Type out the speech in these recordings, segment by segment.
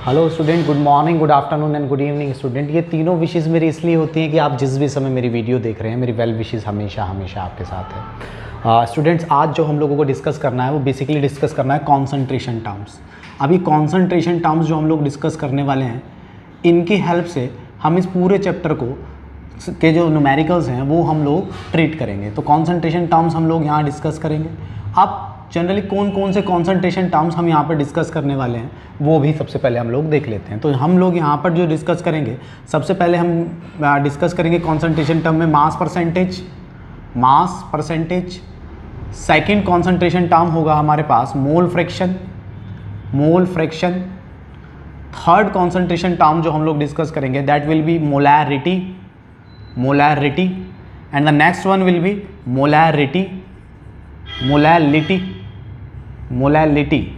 Hello student, good morning, good afternoon and good evening student. ये तीनों wishes मेरी इसलिए होती हैं कि आप जिस भी समय मेरी वीडियो देख रहे हैं, मेरी वेल विशेज़ हमेशा हमेशा आपके साथ है। स्टूडेंट्स, आज जो हम लोगों को डिस्कस करना है वो बेसिकली डिस्कस करना है कॉन्सेंट्रेशन टर्म्स। अभी कॉन्सेंट्रेशन टर्म्स जो हम लोग डिस्कस करने वाले हैं, इनकी हेल्प से हम इस पूरे चैप्टर को के जो न्यूमेरिकल्स हैं वो हम लोग ट्रीट करेंगे। तो कॉन्सेंट्रेशन टर्म्स हम लोग यहाँ डिस्कस करेंगे। अब जनरली कौन कौन से कॉन्सेंट्रेशन टर्म्स हम यहाँ पर डिस्कस करने वाले हैं वो भी सबसे पहले हम लोग देख लेते हैं। तो हम लोग यहाँ पर जो डिस्कस करेंगे, सबसे पहले हम डिस्कस करेंगे कॉन्सेंट्रेशन टर्म में mass percentage. Second concentration term होगा हमारे पास mole fraction. Third concentration term जो हम लोग डिस्कस करेंगे that will be molarity and the next one will be molality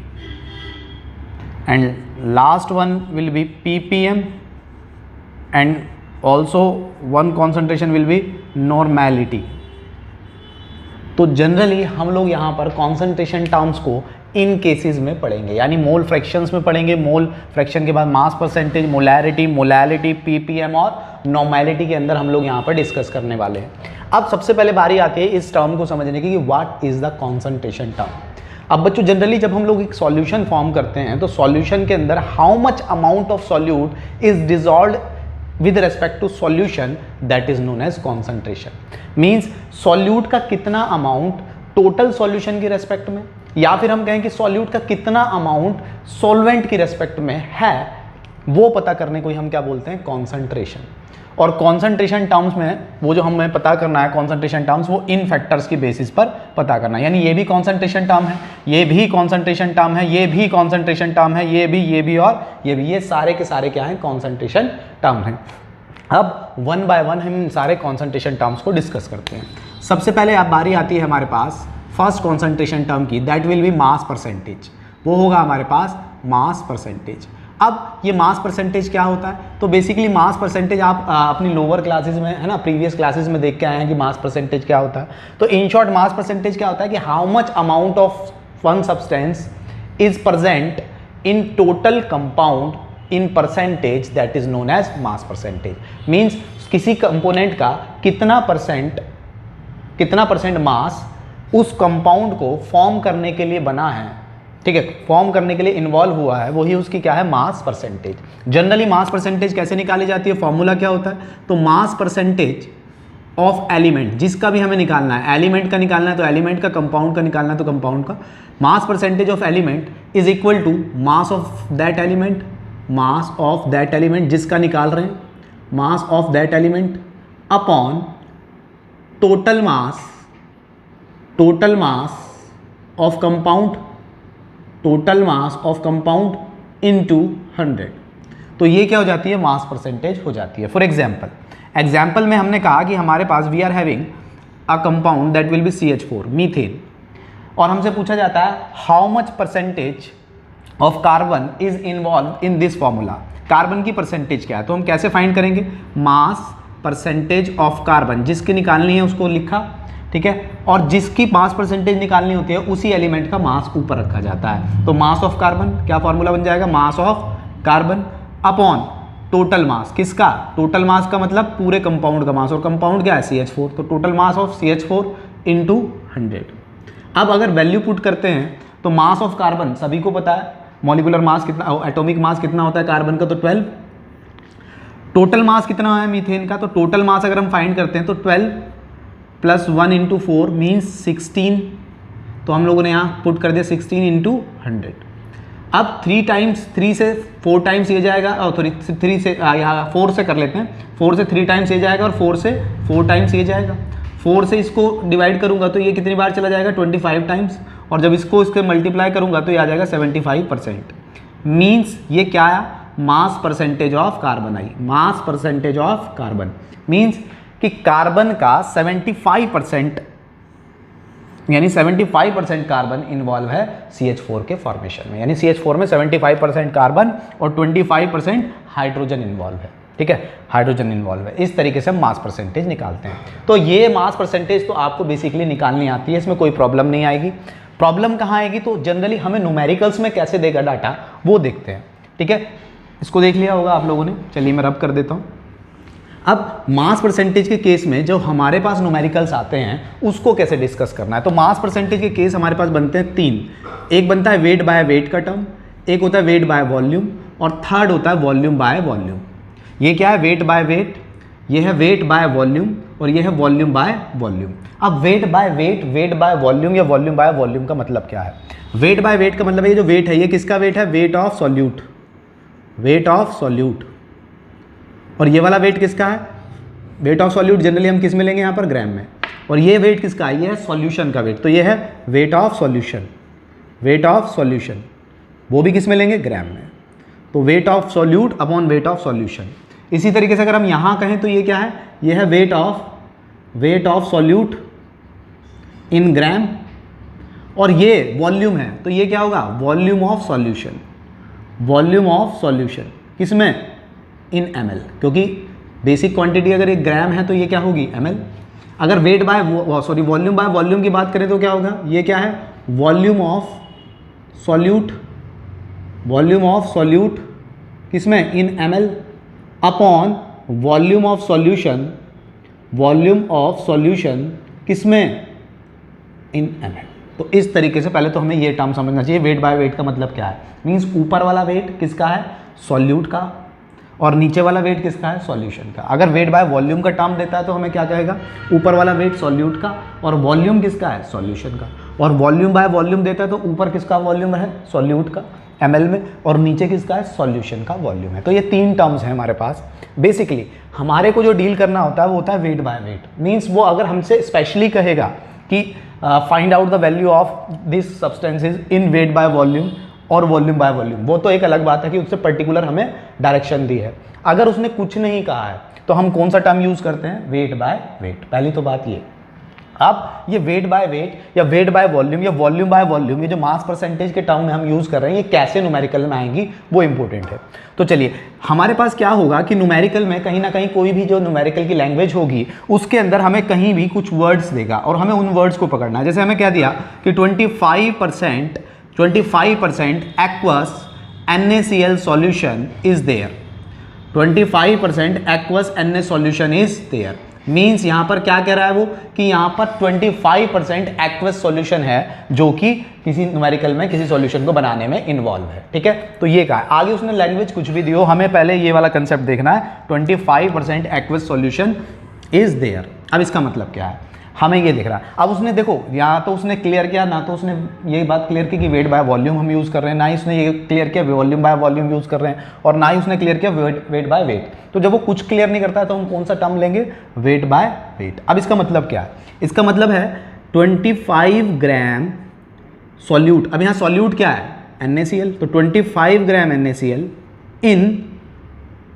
and last one will be ppm and also one concentration will be normality। तो generally हम लोग यहाँ पर concentration terms को इन केसेस में पढ़ेंगे, यानी मोल फ्रैक्शंस में पढ़ेंगे। मोल फ्रैक्शन के बाद मास परसेंटेज, मोलैरिटी, पीपीएम और नॉर्मैलिटी के अंदर हम लोग यहाँ पर डिस्कस करने वाले हैं। अब सबसे पहले बारी आती है इस टर्म को समझने की कि what is the concentration term. अब बच्चों, जनरली जब हम लोग एक सॉल्यूशन फॉर्म करते हैं तो सॉल्यूशन के अंदर how much amount of solute is dissolved with respect to solution, that is known as concentration. Means solute का कितना अमाउंट टोटल सॉल्यूशन की रेस्पेक्ट में, या फिर हम कहें कि सॉल्यूट का कितना अमाउंट सॉल्वेंट की रेस्पेक्ट में है, वो पता करने को ही हम क्या बोलते हैं, कॉन्सेंट्रेशन। और कॉन्सेंट्रेशन टर्म्स में वो जो हमें पता करना है कॉन्सेंट्रेशन टर्म्स, वो इन फैक्टर्स की बेसिस पर पता करना है। यानी ये भी कॉन्सेंट्रेशन टर्म है, ये भी कॉन्सेंट्रेशन टर्म है, ये भी कॉन्सेंट्रेशन टर्म है, ये भी और ये भी, ये सारे के सारे क्या हैं, कॉन्सेंट्रेशन टर्म हैं। अब वन बाय वन हम इन सारे कॉन्सेंट्रेशन टर्म्स को डिस्कस करते हैं। सबसे पहले अब बारी आती है हमारे पास फर्स्ट कॉन्सेंट्रेशन टर्म की, that will B mass percentage. वो होगा हमारे पास मास परसेंटेज। अब ये मास परसेंटेज क्या होता है, तो बेसिकली मास परसेंटेज आप अपनी लोअर क्लासेस में, है ना, प्रीवियस क्लासेस में देख के आए हैं कि मास परसेंटेज क्या होता है। तो इन शॉर्ट मास परसेंटेज क्या होता है कि how much amount of one substance is present in total compound in percentage, that is known as mass percentage. Means किसी कंपोनेंट का कितना परसेंट मास उस कंपाउंड को फॉर्म करने के लिए बना है, ठीक है, फॉर्म करने के लिए इन्वॉल्व हुआ है, वही उसकी क्या है, mass percentage. Generally mass percentage कैसे निकाली जाती है, फॉर्मूला क्या होता है, तो मास परसेंटेज ऑफ एलिमेंट, जिसका भी हमें निकालना है, एलिमेंट का निकालना है तो एलिमेंट का, कंपाउंड का निकालना है तो कंपाउंड का, mass percentage of element is equal to mass of that element जिसका निकाल रहे हैं, mass of that element upon total mass of compound into 100। तो ये क्या हो जाती है, मास परसेंटेज हो जाती है। फॉर एग्जाम्पल में हमने कहा कि हमारे पास we are having a compound that will be CH4 methane, और हमसे पूछा जाता है how much percentage of carbon is involve in this formula. Carbon की परसेंटेज क्या है, तो हम कैसे फाइंड करेंगे, मास परसेंटेज ऑफ कार्बन, जिसकी निकालनी है उसको लिखा, ठीक है, और जिसकी मास परसेंटेज निकालनी होती है उसी एलिमेंट का मास ऊपर रखा जाता है। तो मास ऑफ कार्बन, क्या फॉर्मूला बन जाएगा, mass of carbon upon total मास, किसका, टोटल मास का मतलब पूरे कंपाउंड का मास, और कंपाउंड क्या है, CH4, तो total mass of CH4 into 100। अब अगर वैल्यू पुट करते हैं तो मास ऑफ कार्बन सभी को पता है, मॉलिक्यूलर मास कितना, एटॉमिक मास कितना होता है कार्बन का, तो 12। टोटल मास कितना है मीथेन का, तो टोटल मास अगर हम फाइंड करते हैं तो 12 प्लस 1 इंटू 4 मीन्स 16। तो हम लोगों ने यहाँ पुट कर दिया 16 इंटू 100। अब 3 से 4 टाइम्स ये जाएगा, और 3 से यहाँ 4 से कर लेते हैं, 4 से 3 टाइम्स ये जाएगा और 4 से 4 टाइम्स ये जाएगा। 4 से इसको डिवाइड करूँगा तो ये कितनी बार चला जाएगा, 25 टाइम्स, और जब इसके मल्टीप्लाई करूँगा तो ये आ जाएगा 75%। मीन्स ये क्या आया, मास percentage of carbon I, mass percentage of carbon means कि कार्बन का 75%, यानी 75% कार्बन इन्वॉल्व है CH4 के फॉर्मेशन में, यानी CH4 में 75% कार्बन और 25% हाइड्रोजन इन्वॉल्व है, ठीक है, हाइड्रोजन इन्वॉल्व है। इस तरीके से हम मास परसेंटेज निकालते हैं। तो ये मास परसेंटेज तो आपको बेसिकली निकालनी आती है, इसमें कोई प्रॉब्लम नहीं आएगी। प्रॉब्लम कहाँ आएगी, तो जनरली हमें न्यूमेरिकल्स में कैसे देगा डाटा वो देखते हैं, ठीक है। इसको देख लिया होगा आप लोगों ने। चलिए मैं रब कर देता हूँ। अब मास परसेंटेज के केस में जो हमारे पास न्यूमेरिकल्स आते हैं उसको कैसे डिस्कस करना है। तो मास परसेंटेज के केस हमारे पास बनते हैं 3। एक बनता है वेट बाय वेट का टर्म, एक होता है वेट बाय वॉल्यूम, और थर्ड होता है वॉल्यूम बाय वॉल्यूम। ये क्या है? वेट बाय वेट, ये है वेट बाय वॉल्यूम, और ये है वॉल्यूम बाय वॉल्यूम। अब weight by weight, wait by volume या वॉल्यूम बाय वॉल्यूम का मतलब क्या है? वेट बाय वेट का मतलब है ये जो वेट है ये किसका वेट है? Weight of solute, weight of solute. और ये वाला वेट किसका है? वेट ऑफ सॉल्यूट जनरली हम किस में लेंगे? यहाँ पर ग्राम में। और ये वेट किसका है? ये है सॉल्यूशन का वेट, तो ये है weight of solution, weight of solution. वो भी किस में लेंगे? ग्राम में। तो weight of solute upon weight of solution. इसी तरीके से अगर हम यहाँ कहें तो ये क्या है? ये है वेट ऑफ सॉल्यूट इन ग्राम, और ये वॉल्यूम है तो ये क्या होगा? Volume of solution, volume of solution किसमें? इन ml, क्योंकि बेसिक क्वांटिटी अगर एक ग्राम है तो ये क्या होगी? ml। अगर wait by volume by volume की बात करें तो क्या होगा? ये क्या है? Volume of solute, volume of solute किसमें? इन ml upon volume of solution, volume of solution किसमें? इन ml। तो इस तरीके से पहले तो हमें ये टर्म समझना चाहिए। वेट बाय वेट का मतलब क्या है? मीन्स ऊपर वाला वेट किसका है? सॉल्यूट का, और नीचे वाला वेट किसका है? सॉल्यूशन का। अगर वेट बाय वॉल्यूम का टर्म देता है तो हमें क्या कहेगा? ऊपर वाला वेट सॉल्यूट का, और वॉल्यूम किसका है? सॉल्यूशन का। और वॉल्यूम बाय वॉल्यूम देता है तो ऊपर किसका वॉल्यूम है? सॉल्यूट का ml में, और नीचे किसका है? सॉल्यूशन का वॉल्यूम है। तो ये 3 टर्म्स हैं हमारे पास। बेसिकली हमारे को जो डील करना होता है वो होता है वेट बाय वेट। मीन्स वो अगर हमसे स्पेशली कहेगा कि find out the value of this substances in wait by volume और वॉल्यूम बाय वॉल्यूम, वो तो एक अलग बात है कि उससे पर्टिकुलर हमें डायरेक्शन दी है। अगर उसने कुछ नहीं कहा है तो हम कौन सा टर्म यूज करते हैं? Weight by weight. पहली तो बात ये। अब ये वेट बाय वेट या वेट बाय वॉल्यूम या वॉल्यूम बाय वॉल्यूम, ये जो मास परसेंटेज के टर्म में हम यूज कर रहे हैं, ये कैसे न्यूमेरिकल में आएंगी वो इंपॉर्टेंट है। तो चलिए हमारे पास क्या होगा कि न्यूमेरिकल में कहीं ना कहीं कोई भी जो न्यूमेरिकल की लैंग्वेज होगी उसके अंदर हमें कहीं भी कुछ वर्ड्स देगा और हमें उन वर्ड्स को पकड़ना है। जैसे हमें क्या दिया कि 25% aqueous NaCl solution is there, 25% aqueous Na solution is there। Means यहाँ पर क्या कह रहा है वो कि यहाँ पर 25% aqueous solution है जो कि किसी न्यूमेरिकल में किसी सॉल्यूशन को बनाने में इन्वॉल्व है। ठीक है, तो ये कहा है। आगे उसने लैंग्वेज कुछ भी दियो, हमें पहले ये वाला कंसेप्ट देखना है। 25% aqueous solution is there। अब इसका मतलब क्या है? हमें ये दिख रहा है। अब उसने देखो यहाँ तो उसने क्लियर किया, ना तो उसने ये बात क्लियर की कि वेट बाय वॉल्यूम हम यूज़ कर रहे हैं, ना ही उसने ये क्लियर किया वॉल्यूम बाय वॉल्यूम यूज़ कर रहे हैं, और ना ही उसने क्लियर किया वेट बाय वेट। तो जब वो कुछ क्लियर नहीं करता है तो हम कौन सा टर्म लेंगे? Weight by weight. अब इसका मतलब क्या है? इसका मतलब है 25 ग्राम सॉल्यूट। अब यहाँ सॉल्यूट क्या है? NaCl। तो 25 ग्राम NaCl इन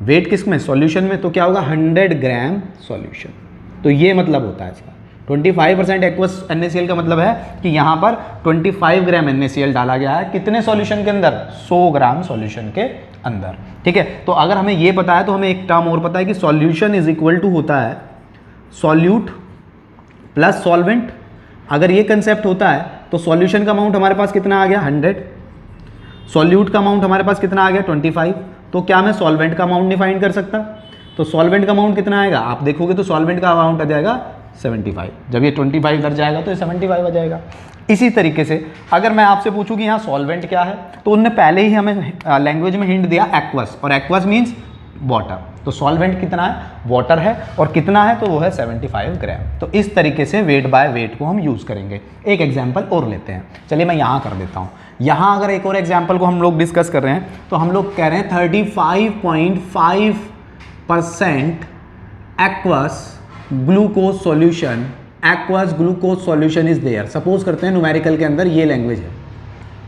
वेट किस में? सॉल्यूशन में। तो क्या होगा? 100 ग्राम सॉल्यूशन। तो ये मतलब होता है इसका। 25% एक्वस NaCl का मतलब है कि यहाँ पर 25 ग्राम NaCl डाला गया है कितने सॉल्यूशन के अंदर? 100 ग्राम सॉल्यूशन के अंदर। ठीक है, तो अगर हमें ये पता है तो हमें एक टर्म और पता है कि सॉल्यूशन इज इक्वल टू होता है सॉल्यूट प्लस सॉल्वेंट। अगर ये कंसेप्ट होता है तो सॉल्यूशन का अमाउंट हमारे पास कितना आ गया? 100। सॉल्यूट का अमाउंट हमारे पास कितना आ गया? 25। तो क्या मैं सॉल्वेंट का अमाउंट नहीं फाइंड कर सकता? तो सॉल्वेंट का अमाउंट कितना आएगा? आप देखोगे तो सॉल्वेंट का अमाउंट आ जाएगा 75। जब ये 25 इधर जाएगा तो ये 75 आ जाएगा। इसी तरीके से अगर मैं आपसे पूछूं कि यहाँ सॉल्वेंट क्या है, तो उनने पहले ही हमें लैंग्वेज में हिंट दिया एक्वस, और एक्वस मीन्स वाटर। तो सॉल्वेंट कितना है? वाटर है, और कितना है? तो वो है 75 ग्राम। तो इस तरीके से वेट बाय वेट को हम यूज़ करेंगे। एक एग्जाम्पल और लेते हैं। चलिए मैं यहाँ कर देता हूँ। यहाँ अगर एक और एग्जाम्पल को हम लोग डिस्कस कर रहे हैं तो हम लोग कह रहे हैं 35.5% aqueous glucose solution, aqueous glucose solution is there. Suppose करते हैं न्यूमेरिकल के अंदर ये लैंग्वेज है,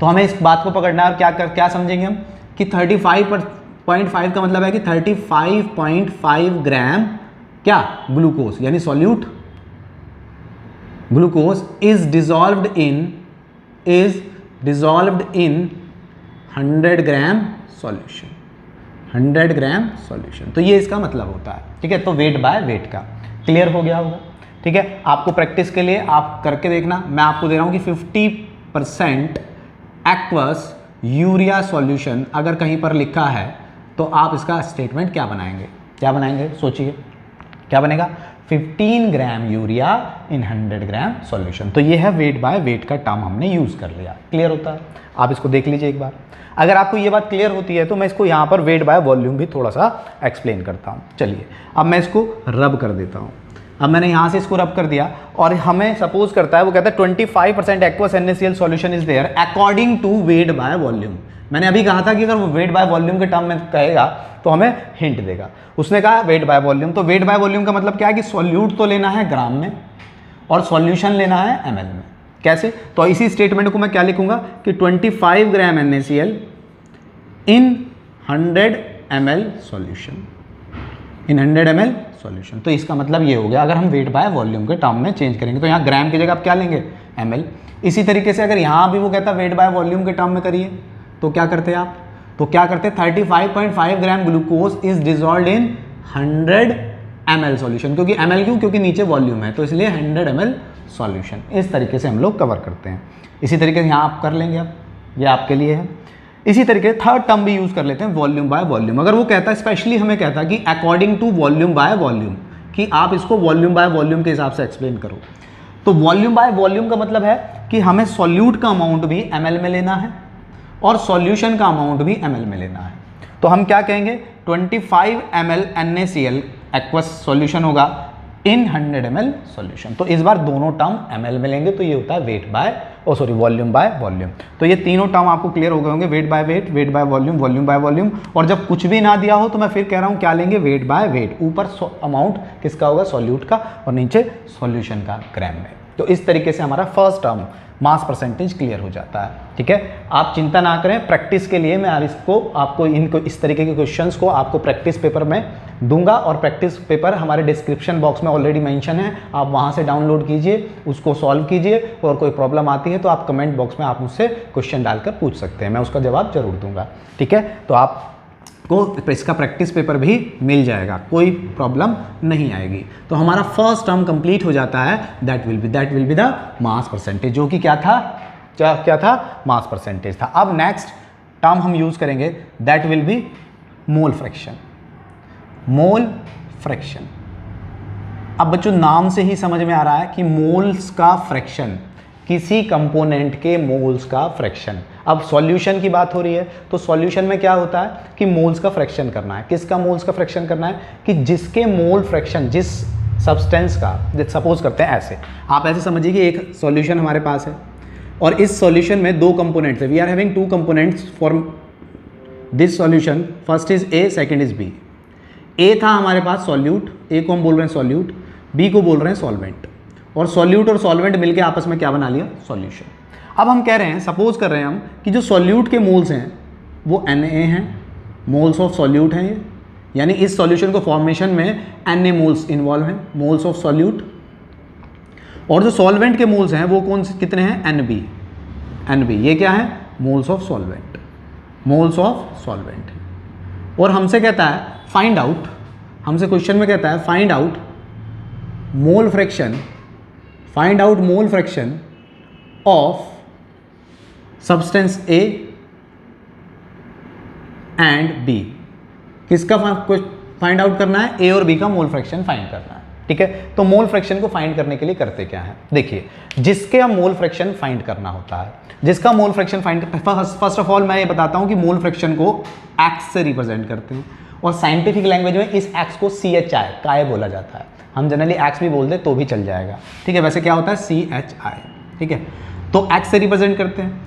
तो हमें इस बात को पकड़ना है। और क्या समझेंगे हम कि 35.5 का मतलब है कि 35.5 ग्राम क्या? ग्लूकोज, यानी solute glucose is dissolved in 100 gram solution, 100 gram solution. तो ये इसका मतलब होता है। ठीक है, तो वेट बाय वेट का क्लियर हो गया होगा। ठीक है, आपको प्रैक्टिस के लिए आप करके देखना। मैं आपको दे रहा हूँ कि 50% एक्वस यूरिया सॉल्यूशन अगर कहीं पर लिखा है तो आप इसका स्टेटमेंट क्या बनाएंगे सोचिए, क्या बनेगा? 15 gram urea in 100 gram solution. तो ये है वेट बाय वेट का टर्म हमने यूज़ कर लिया। क्लियर होता है? आप इसको देख लीजिए एक बार। अगर आपको ये बात क्लियर होती है तो मैं इसको यहाँ पर वेट बाय वॉल्यूम भी थोड़ा सा एक्सप्लेन करता हूँ। चलिए अब मैं इसको रब कर देता हूँ। अब मैंने यहाँ से इसको रब कर दिया और हमें सपोज करता है, वो कहता है 25% aqueous NaCl solution is there according to weight by volume. मैंने अभी कहा था कि अगर वो वेट बाय वॉल्यूम के टर्म में कहेगा तो हमें हिंट देगा। उसने कहा वेट बाय वॉल्यूम, तो वेट बाय वॉल्यूम का मतलब क्या है कि सॉल्यूट तो लेना है ग्राम में और सॉल्यूशन लेना है ml में। कैसे? तो इसी स्टेटमेंट को मैं क्या लिखूंगा कि 25 ग्राम NaCl इन 100 ml सॉल्यूशन, इन 100 ml सॉल्यूशन। तो इसका मतलब ये हो गया, अगर हम वेट बाय वॉल्यूम के टर्म में चेंज करेंगे तो यहाँ ग्राम की जगह आप क्या लेंगे? ml। इसी तरीके से अगर यहाँ भी वो कहता है वेट बाय वॉल्यूम के टर्म में करिए तो क्या करते आप? तो क्या करते? 35.5 gram glucose is dissolved in 100 ml solution. क्योंकि ml क्यों? क्योंकि नीचे वॉल्यूम है, तो इसलिए 100 ml सॉल्यूशन। इस तरीके से हम लोग कवर करते हैं। इसी तरीके से यहाँ आप कर लेंगे, अब ये आपके लिए है। इसी तरीके थर्ड टर्म भी यूज कर लेते हैं, वॉल्यूम बाय वॉल्यूम। अगर वो कहता है, स्पेशली हमें कहता है कि according to volume by volume, कि आप इसको वॉल्यूम बाय वॉल्यूम के हिसाब से एक्सप्लेन करो। तो वॉल्यूम बाय वॉल्यूम का मतलब है कि हमें सॉल्यूट का अमाउंट भी ml में लेना है और सॉल्यूशन का अमाउंट भी ml में लेना है। तो हम क्या कहेंगे? 25 ml NaCl एक्वस सॉल्यूशन होगा इन 100 ml सॉल्यूशन। तो इस बार दोनों टर्म ml में लेंगे, तो ये होता है wait by volume by volume. तो ये तीनों टर्म आपको क्लियर हो गए होंगे, weight by weight, wait by volume, volume by volume. और जब कुछ भी ना दिया हो तो मैं फिर कह रहा हूँ क्या लेंगे? Weight by weight. ऊपर अमाउंट किसका होगा? सॉल्यूट का, और नीचे सॉल्यूशन का ग्राम में। तो इस तरीके से हमारा first term mass percentage clear हो जाता है। ठीक है, आप चिंता ना करें, प्रैक्टिस के लिए मैं आपको इनको इस तरीके के क्वेश्चंस को आपको प्रैक्टिस पेपर में दूंगा, और प्रैक्टिस पेपर हमारे डिस्क्रिप्शन बॉक्स में ऑलरेडी मेंशन है, आप वहां से डाउनलोड कीजिए, उसको सॉल्व कीजिए, और कोई प्रॉब्लम आती है तो आप कमेंट बॉक्स में आप मुझसे क्वेश्चन डालकर पूछ सकते हैं, मैं उसका जवाब जरूर दूंगा। ठीक है, तो आपको इसका प्रैक्टिस पेपर भी मिल जाएगा, कोई प्रॉब्लम नहीं आएगी। तो हमारा फर्स्ट टर्म कंप्लीट हो जाता है, that will be the mass percentage, जो कि क्या था? मास परसेंटेज था। अब नेक्स्ट टर्म हम यूज करेंगे, that will B mole fraction. Mole fraction, अब बच्चों नाम से ही समझ में आ रहा है कि मोल्स का फ्रैक्शन, किसी कंपोनेंट के मोल्स का फ्रैक्शन। अब सॉल्यूशन की बात हो रही है, तो सॉल्यूशन में क्या होता है कि मोल्स का फ्रैक्शन करना है। किसका मोल्स का फ्रैक्शन करना है? कि जिसके मोल फ्रैक्शन, जिस सब्सटेंस का, सपोज करते हैं ऐसे, आप ऐसे समझिए कि एक सॉल्यूशन हमारे पास है और इस सॉल्यूशन में दो कंपोनेंट्स है। We are having two components for this solution, first is A, second is B. A था हमारे पास सॉल्यूट, ए को हम बोल रहे हैं सॉल्यूट, बी को बोल रहे हैं सॉल्वेंट, और सॉल्यूट और सॉल्वेंट मिलकर आपस में क्या बना लिया? सॉल्यूशन। अब हम कह रहे हैं, सपोज कर रहे हैं हम कि जो सॉल्यूट के मोल्स हैं वो Na हैं, मोल्स ऑफ सॉल्यूट हैं ये, यानी इस सॉल्यूशन को फॉर्मेशन में Na मोल्स इन्वॉल्व हैं, मोल्स ऑफ सॉल्यूट। और जो सॉल्वेंट के मोल्स हैं वो कौन से, कितने हैं? Nb। ये क्या है? Moles of solvent, moles of solvent. और हमसे कहता है फाइंड आउट, हमसे क्वेश्चन में कहता है find out mole fraction, find out mole fraction of substance A and B। किसका फाइंड आउट करना है? A और B का मोल फ्रैक्शन फाइंड करना है। ठीक है, तो मोल फ्रैक्शन को फाइंड करने के लिए करते क्या है? देखिए, जिसके मोल फ्रैक्शन फाइंड करना होता है, जिसका mole fraction find, first of all मैं ये बताता हूं कि मोल फ्रैक्शन को एक्स से रिप्रेजेंट करते हैं, और साइंटिफिक लैंग्वेज में इस एक्स को CHI काय बोला जाता है। हम जनरली एक्स भी बोल दे तो भी चल जाएगा। ठीक है, वैसे क्या होता है? CHI। ठीक है, तो एक्स से रिप्रेजेंट करते हैं।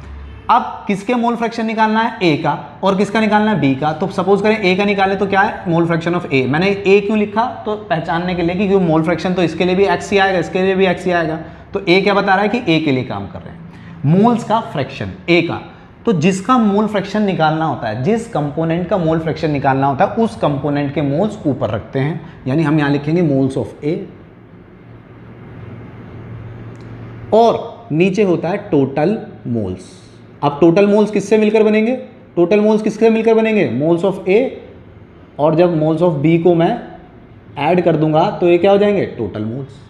अब किसके मोल फ्रैक्शन निकालना है? A का, और किसका निकालना है? B का। तो सपोज करें A का निकाले तो क्या है? मोल फ्रैक्शन ऑफ A। मैंने A क्यों लिखा? तो पहचानने के लिए कि मोल फ्रैक्शन तो इसके लिए भी x ही आएगा, इसके लिए भी x ही आएगा। तो A क्या बता रहा है कि A के लिए काम कर रहे हैं। मोल्स का फ्रैक्शन A का, तो जिसका मोल फ्रैक्शन निकालना होता है, जिस कंपोनेंट का मोल फ्रैक्शन निकालना होता है, उस कंपोनेंट के मोल्स ऊपर रखते हैं, यानी हम यहां लिखेंगे मोल्स ऑफ A, और नीचे होता है टोटल मोल्स। अब टोटल मोल्स किससे मिलकर बनेंगे? टोटल मोल्स किससे मिलकर बनेंगे? मोल्स ऑफ A, और जब मोल्स ऑफ B को मैं ऐड कर दूंगा तो ये क्या हो जाएंगे? Total moles.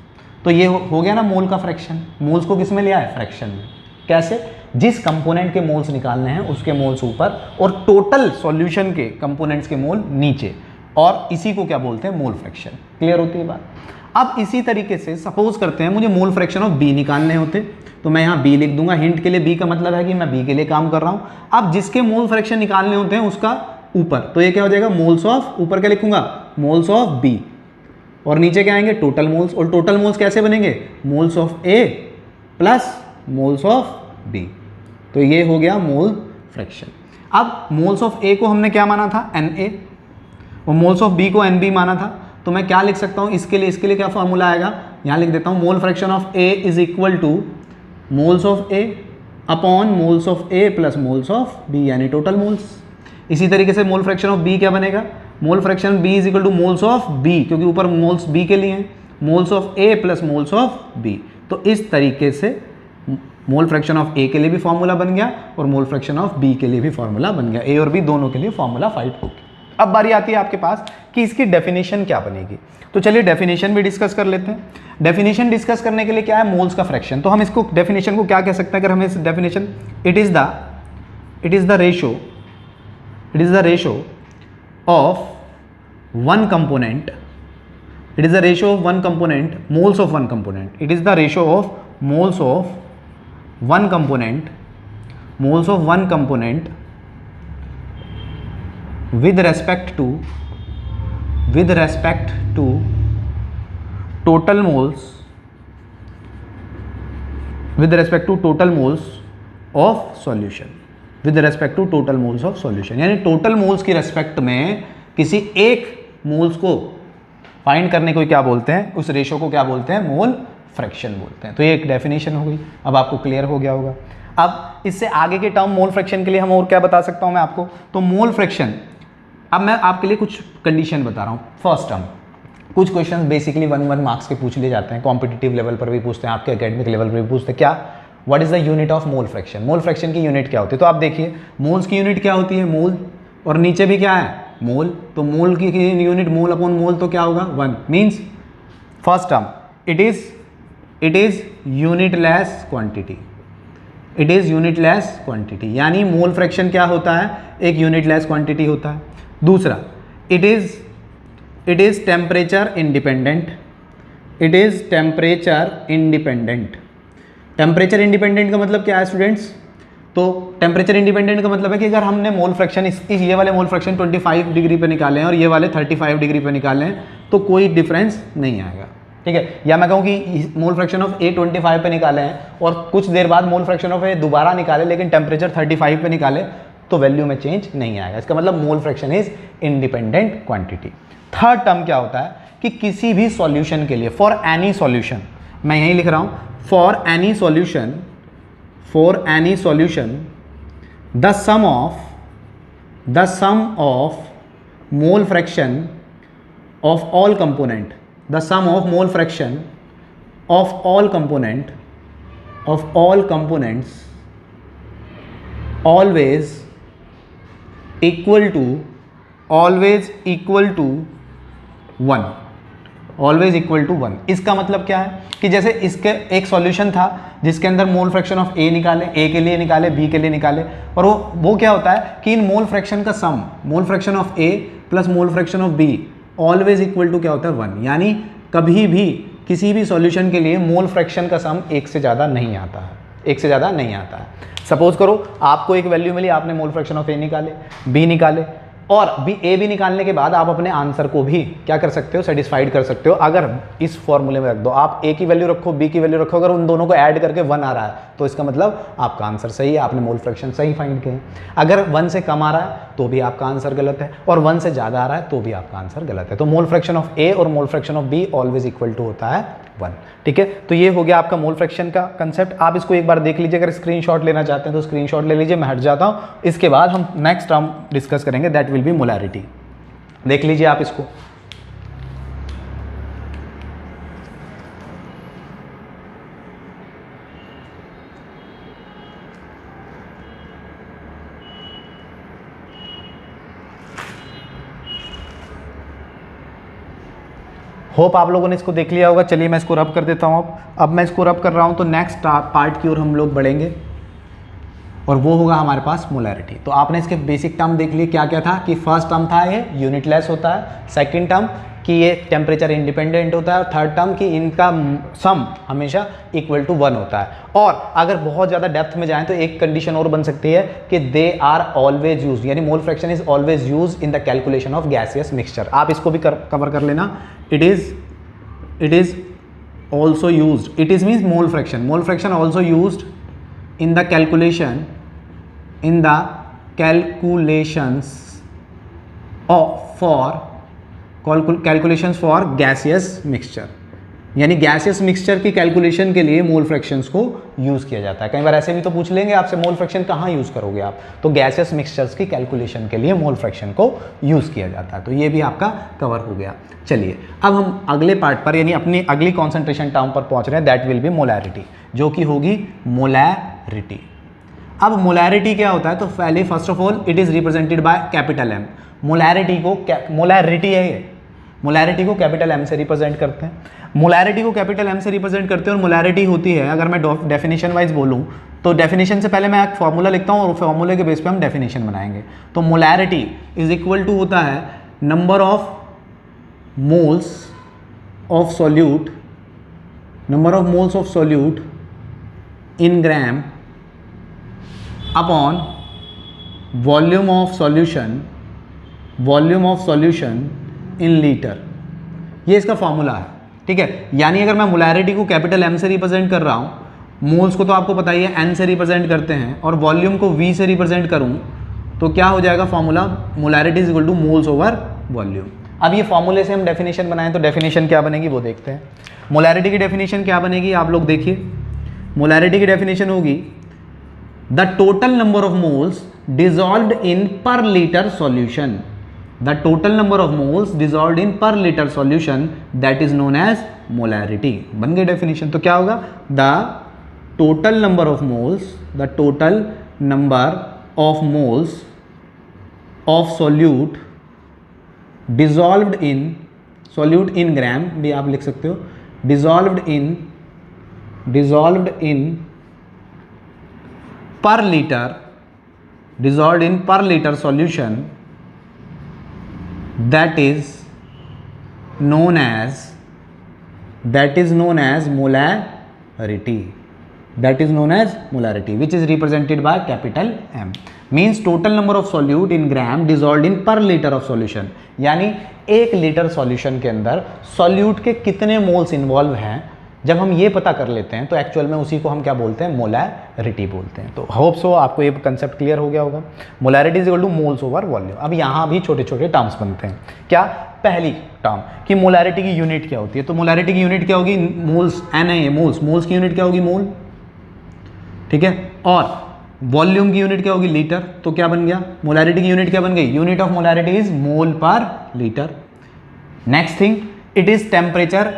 तो ये हो गया ना मोल का फ्रैक्शन। मोल्स को किस में लिया है? फ्रैक्शन में। कैसे? जिस कंपोनेंट के मोल्स निकालने हैं उसके मोल्स ऊपर और टोटल सॉल्यूशन के कंपोनेंट्स के मोल नीचे, और इसी को क्या बोलते हैं, मोल फ्रैक्शन। क्लियर होती है बात। अब इसी तरीके से सपोज करते हैं मुझे मोल फ्रैक्शन ऑफ बी निकालने होते, तो मैं यहाँ बी लिख दूंगा, हिंट के लिए बी का मतलब है कि मैं बी के लिए काम कर रहा हूँ। अब जिसके मोल फ्रैक्शन निकालने होते हैं उसका ऊपर, तो ये क्या हो जाएगा, मोल्स ऑफ, ऊपर क्या लिखूंगा, मोल्स ऑफ बी, और नीचे क्या आएंगे, टोटल मोल्स। और टोटल मोल्स कैसे बनेंगे, moles of A plus moles of B. तो ये हो गया मोल फ्रैक्शन। अब मोल्स ऑफ ए को हमने क्या माना था, एन ए, और मोल्स ऑफ बी को एन बी माना था। तो मैं क्या लिख सकता हूँ इसके लिए क्या फॉर्मूला आएगा, यहाँ लिख देता हूँ, mole fraction of A is equal to moles of A upon moles of A plus moles of B, यानी टोटल मोल्स। इसी तरीके से मोल फ्रैक्शन ऑफ बी क्या बनेगा, mole fraction B is equal to moles of B, क्योंकि ऊपर moles B के लिए हैं, moles of A plus moles of B. तो इस तरीके से मोल फ्रैक्शन ऑफ ए के लिए भी फॉर्मूला बन गया और मोल फ्रैक्शन ऑफ बी के लिए भी फॉर्मूला बन गया, ए और बी दोनों के लिए फॉर्मूला फाइंड हो गया। अब बारी आती है आपके पास कि इसकी डेफिनेशन क्या बनेगी। तो चलिए डेफिनेशन भी डिस्कस कर लेते हैं। डेफिनेशन डिस्कस करने के लिए क्या है, मोल्स का फ्रैक्शन। तो हम इसको डेफिनेशन को क्या कह सकते हैं, अगर हमें इस definition, it is the ratio of one component, it is the ratio of one component, moles of one component, it is the ratio of moles of one component with respect to total moles of solution, यानी total moles की respect में किसी एक moles को find करने को क्या बोलते हैं, उस रेशो को क्या बोलते हैं, मोल फ्रैक्शन बोलते हैं। तो ये एक डेफिनेशन हो गई, अब आपको क्लियर हो गया होगा। अब इससे आगे के टर्म मोल फ्रैक्शन के लिए हम और क्या बता सकता हूं मैं आपको, तो मोल फ्रैक्शन, अब मैं आपके लिए कुछ कंडीशन बता रहा हूं। फर्स्ट टर्म, कुछ क्वेश्चन बेसिकली 1 मार्क्स के पूछ लिए जाते हैं, कॉम्पिटिटिव लेवल पर भी पूछते हैं, आपके एकेडमिक लेवल पर भी पूछते हैं, क्या, what is the unit of mole fraction, mole fraction की यूनिट क्या होती है। तो आप देखिए मोल्स की यूनिट क्या होती है, मोल, और नीचे भी क्या है, मोल। तो मोल की यूनिट मोल अपॉन मोल तो क्या होगा, 1, means first term it is unitless quantity, यानी मोल फ्रैक्शन क्या होता है, एक यूनिटलेस क्वांटिटी होता है। दूसरा, it is temperature independent, temperature independent का मतलब क्या है स्टूडेंट्स, तो टेम्परेचर इंडिपेंडेंट का मतलब है कि अगर हमने मोल फ्रैक्शन ये वाले मोल फ्रैक्शन 25 डिग्री पे निकाले हैं और ये वाले 35 डिग्री पे निकाले हैं तो कोई डिफरेंस नहीं आएगा, ठीक है। या मैं कहूँ कि मोल फ्रैक्शन ऑफ ए 25 पे निकाले हैं और कुछ देर बाद मोल फ्रैक्शन ऑफ ए दोबारा निकाले लेकिन टेम्परेचर 35 पे निकाले तो वैल्यू में चेंज नहीं आएगा। इसका मतलब mole fraction is independent quantity. Third term क्या होता है कि किसी भी सॉल्यूशन के लिए, फॉर एनी सॉल्यूशन, मैं यही लिख रहा हूँ, for any solution the sum of mole fraction of all component always equal to 1। इसका मतलब क्या है कि जैसे इसके एक सॉल्यूशन था जिसके अंदर मोल फ्रैक्शन ऑफ ए निकाले, ए के लिए निकाले, बी के लिए निकाले, और वो क्या होता है कि इन मोल फ्रैक्शन का sum, mole fraction of A plus mole fraction of B always equal to क्या होता है, 1। यानी कभी भी किसी भी सॉल्यूशन के लिए मोल फ्रैक्शन का सम एक से ज़्यादा नहीं आता है, सपोज करो आपको एक वैल्यू मिली, आपने मोल फ्रैक्शन ऑफ ए निकाले, बी निकाले, और ए बी निकालने के बाद आप अपने आंसर को भी क्या कर सकते हो, सेटिस्फाइड कर सकते हो। अगर इस फॉर्मूले में रख दो, आप ए की वैल्यू रखो, बी की वैल्यू रखो, अगर उन दोनों को ऐड करके 1 आ रहा है तो इसका मतलब आपका आंसर सही है, आपने मोल फ्रैक्शन सही फाइंड किए। अगर 1 से कम आ रहा है तो भी आपका आंसर गलत है, और 1 से ज़्यादा आ रहा है तो भी आपका आंसर गलत है। तो मोल फ्रैक्शन ऑफ ए और mole fraction of B always equal to होता है 1, ठीक है। तो ये हो गया आपका मोल फ्रैक्शन का कंसेप्ट। आप इसको एक बार देख लीजिए, अगर स्क्रीनशॉट लेना चाहते हैं तो स्क्रीनशॉट ले लीजिए, मैं हट जाता हूँ। इसके बाद हम नेक्स्ट टर्म डिस्कस करेंगे, दैट विल बी मोलैरिटी। देख लीजिए आप इसको, होप आप लोगों ने इसको देख लिया होगा। चलिए मैं इसको रब कर देता हूँ। अब मैं इसको रब कर रहा हूँ तो नेक्स्ट पार्ट की ओर हम लोग बढ़ेंगे। और वो होगा हमारे पास मोलैरिटी। तो आपने इसके बेसिक टर्म देख लिए, क्या क्या था कि फर्स्ट टर्म था ये यूनिटलेस होता है, सेकंड टर्म कि ये टेम्परेचर इंडिपेंडेंट होता है, और थर्ड टर्म कि इनका सम हमेशा इक्वल टू 1 होता है। और अगर बहुत ज़्यादा डेप्थ में जाएं तो एक कंडीशन और बन सकती है कि दे आर ऑलवेज यूज, यानी mole fraction is always use in the calculation of gaseous mixture. आप इसको भी कवर कर लेना। It is also use, it is means mole fraction also use in the calculations for gaseous mixture, यानी gaseous mixture की calculation के लिए मोल fractions को यूज़ किया जाता है। कई बार ऐसे भी तो पूछ लेंगे आपसे मोल फ्रैक्शन कहाँ यूज़ करोगे आप, तो गैसियस मिक्सचर्स की कैलकुलेशन के लिए मोल फ्रैक्शन को यूज़ किया जाता है। तो ये भी आपका कवर हो गया। चलिए अब हम अगले पार्ट पर यानी अपनी अगली कॉन्सेंट्रेशन टर्म पर पहुँच रहे हैं, दैट विल बी मोलैरिटी, जो कि होगी मोलैरिटी। अब मोलैरिटी क्या होता है, तो पहले first of all it is represented by capital M. Molarity को मोलैरिटी है ये, मोलैरिटी को कैपिटल एम से रिप्रेजेंट करते हैं। मोलैरिटी को कैपिटल एम से रिप्रेजेंट करते हैं और मोलैरिटी होती है, अगर मैं डेफिनेशन वाइज बोलूँ तो डेफिनेशन से पहले मैं एक फॉर्मूला लिखता हूँ और फॉर्मूले के बेस पे हम डेफिनेशन बनाएंगे। तो मोलैरिटी इज इक्वल टू होता है number of moles of solute, number of moles of solute in gram upon volume of solution in litre. ये इसका फॉर्मूला है, ठीक है। यानी अगर मैं मोलैरिटी को कैपिटल एम से रिप्रेजेंट कर रहा हूँ, मोल्स को तो आपको पता ही है एन से रिप्रेजेंट करते हैं, और वॉल्यूम को वी से रिप्रेजेंट करूँ तो क्या हो जाएगा formula, molarity is equal to moles over volume. अब ये फॉर्मूले से हम डेफिनेशन बनाएं तो डेफिनेशन क्या बनेगी वो देखते हैं। मोलैरिटी की डेफिनेशन क्या बनेगी आप लोग देखिए। मोलैरिटी की डेफिनेशन होगी the total number of moles dissolved in per litre solution, the total number of moles dissolved in per liter solution that is known as molarity। बन गई डेफिनेशन। तो क्या होगा, the total number of moles of solute dissolved in gram भी आप लिख सकते हो, dissolved in per liter solution that is known as molarity, which is represented by capital M। means total number of solute in gram dissolved in per liter of solution, यानी 1 litre solution के अंदर solute के कितने moles involve हैं, जब हम ये पता कर लेते हैं तो एक्चुअल में उसी को हम क्या बोलते हैं, मोलैरिटी बोलते हैं। तो होप सो आपको ये कंसेप्ट क्लियर हो गया होगा। Molarity is equal to moles over volume. अब यहाँ भी छोटे छोटे टर्म्स बनते हैं। क्या, पहली टर्म कि मोलैरिटी की यूनिट क्या होती है, तो मोलैरिटी की यूनिट क्या होगी, मोल्स, एन है मोल्स की यूनिट क्या होगी, मोल, ठीक है। और वॉल्यूम की यूनिट क्या होगी, लीटर। तो क्या बन गया, मोलैरिटी की यूनिट क्या बन गई, unit of molarity is mole per litre. Next thing, it is temperature,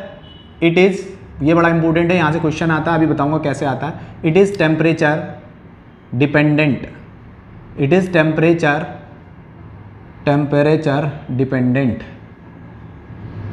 it is, ये बड़ा इंपॉर्टेंट है, यहाँ से क्वेश्चन आता है, अभी बताऊंगा कैसे आता है। It is temperature dependent, it is temperature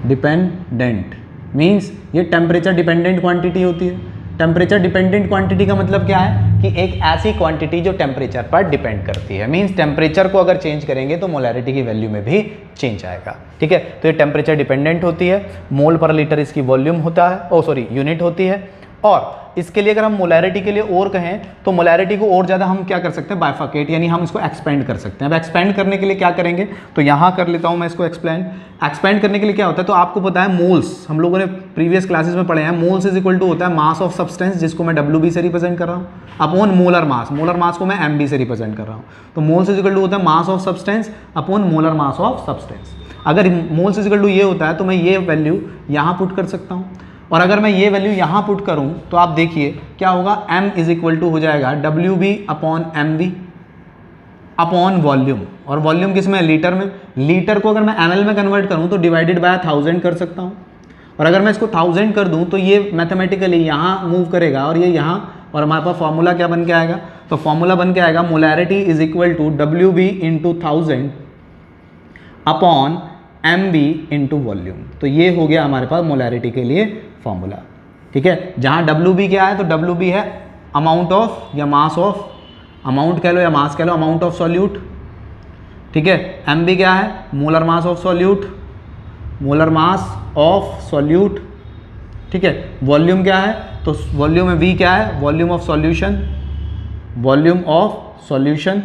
dependent means ये टेम्परेचर डिपेंडेंट क्वांटिटी होती है। टेम्परेचर डिपेंडेंट क्वांटिटी का मतलब क्या है कि एक ऐसी क्वांटिटी जो टेम्परेचर पर डिपेंड करती है। मीन्स टेम्परेचर को अगर चेंज करेंगे तो मोलैरिटी की वैल्यू में भी चेंज आएगा, ठीक है। तो ये टेम्परेचर डिपेंडेंट होती है, मोल पर लीटर इसकी वॉल्यूम होता है, यूनिट होती है। और इसके लिए अगर हम मोलैरिटी के लिए और कहें तो मोलैरिटी को और ज़्यादा हम क्या कर सकते हैं, बाइफर्केट, यानी हम इसको एक्सपेंड कर सकते हैं। अब एक्सपेंड करने के लिए क्या करेंगे, तो यहाँ कर लेता हूँ मैं इसको एक्सपेंड करने के लिए क्या होता है, तो आपको पता है मोल्स, हम लोगों ने प्रीवियस क्लासेस में पढ़े हैं, मोल्स इज इक्वल टू होता है मास ऑफ सब्सटेंस, जिसको मैं WB से रिप्रेजेंट कर रहा हूँ, अपॉन मोलर मास को मैं MB से रिप्रेजेंट कर रहा हूँ। तो मोल्स इज इक्वल टू होता है mass of substance upon molar mass of substance. अगर मोल्स इज इक्वल टू ये होता है तो मैं ये वैल्यू यहाँ पुट कर सकता हूँ, और अगर मैं ये वैल्यू यहाँ पुट करूँ तो आप देखिए क्या होगा, M इज इक्वल टू हो जाएगा WB upon MV upon volume. और वॉल्यूम किस में, लीटर में। लीटर को अगर मैं ml में कन्वर्ट करूँ तो डिवाइडेड बाय 1000 कर सकता हूँ, और अगर मैं इसको 1000 कर दूँ तो ये मैथमेटिकली यहाँ मूव करेगा और ये यहाँ, और हमारे पास फॉर्मूला क्या बन के आएगा, तो फॉर्मूला बन के आएगा molarity is equal to WB into 1000 upon MB into volume. तो ये हो गया हमारे पास मोलैरिटी के लिए फॉर्मूला, ठीक है। जहाँ WB क्या है, तो WB है अमाउंट ऑफ या मास ऑफ अमाउंट कह लो या मास कह लो, अमाउंट ऑफ सॉल्यूट, ठीक है। एम बी क्या है, molar mass of solute, molar mass of solute, ठीक है। वॉल्यूम क्या है, तो वॉल्यूम में वी क्या है, volume of solution, volume of solution,